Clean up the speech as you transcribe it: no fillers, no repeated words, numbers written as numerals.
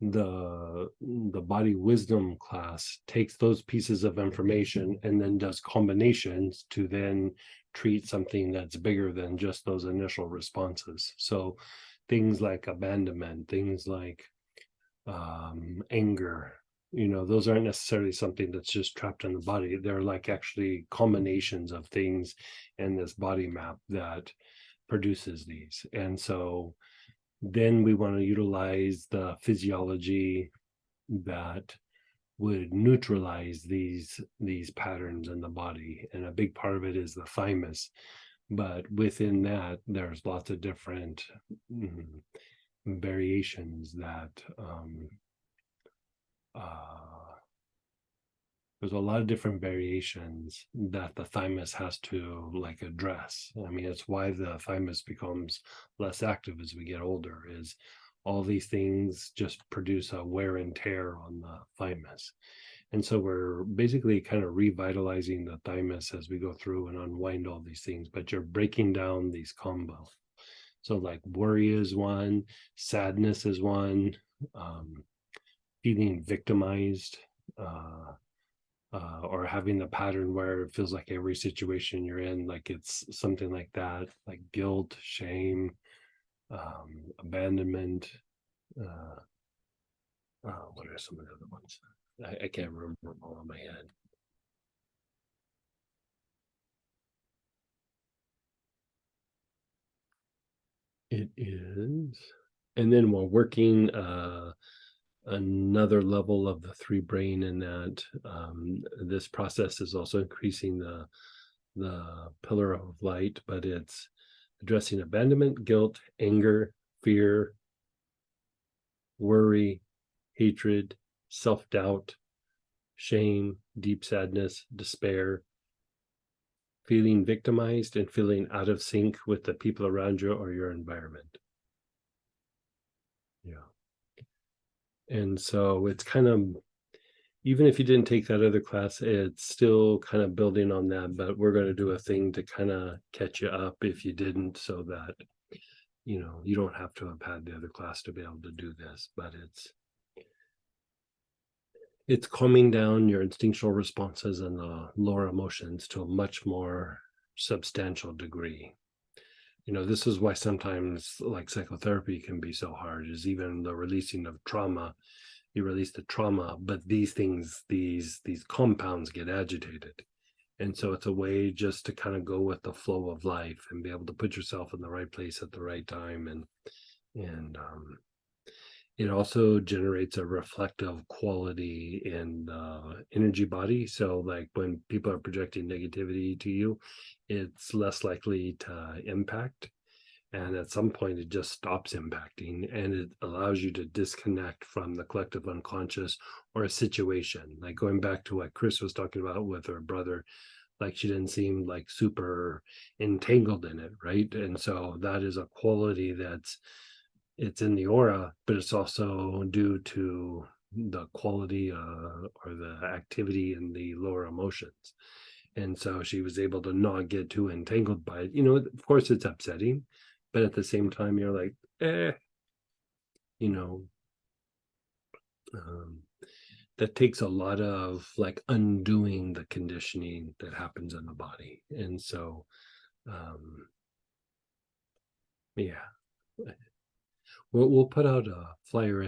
the body wisdom class takes those pieces of information and then does combinations to then treat something that's bigger than just those initial responses. So things like abandonment, things like anger, those aren't necessarily something that's just trapped in the body. They're like actually combinations of things in this body map that produces these. And so then we want to utilize the physiology that would neutralize these patterns in the body, and a big part of it is the thymus. But within that, there's lots of different variations that there's a lot of different variations that the thymus has to like address. I mean, it's why the thymus becomes less active as we get older, is all these things just produce a wear and tear on the thymus. And so we're basically kind of revitalizing the thymus as we go through and unwind all these things, but you're breaking down these combos. So like worry is one, sadness is one, feeling victimized, or having the pattern where it feels like every situation you're in, like it's something like that, like guilt, shame, abandonment. What are some of the other ones? I can't remember them all in my head. It is. And then we're working another level of the three brain in that this process is also increasing the pillar of light, but it's addressing abandonment, guilt, anger, fear, worry, hatred, self-doubt, shame, deep sadness, despair, feeling victimized, and feeling out of sync with the people around you or your environment. Yeah. And so it's kind of, even if you didn't take that other class, it's still kind of building on that, but we're going to do a thing to kind of catch you up if you didn't, so that you don't have to have had the other class to be able to do this. But it's calming down your instinctual responses and the lower emotions to a much more substantial degree. This is why sometimes like psychotherapy can be so hard, is even the releasing of trauma. You release the trauma, but these things, these compounds get agitated. And so it's a way just to kind of go with the flow of life and be able to put yourself in the right place at the right time. And it also generates a reflective quality in the energy body. So like when people are projecting negativity to you, it's less likely to impact. And at some point, it just stops impacting, and it allows you to disconnect from the collective unconscious or a situation. Like going back to what Chris was talking about with her brother, like she didn't seem like super entangled in it, right? And so that is a quality it's in the aura, but it's also due to the quality or the activity in the lower emotions. And so she was able to not get too entangled by it. Of course, it's upsetting, but at the same time, you're like, you know, that takes a lot of like undoing the conditioning that happens in the body. And so, yeah, we'll put out a flyer, I think.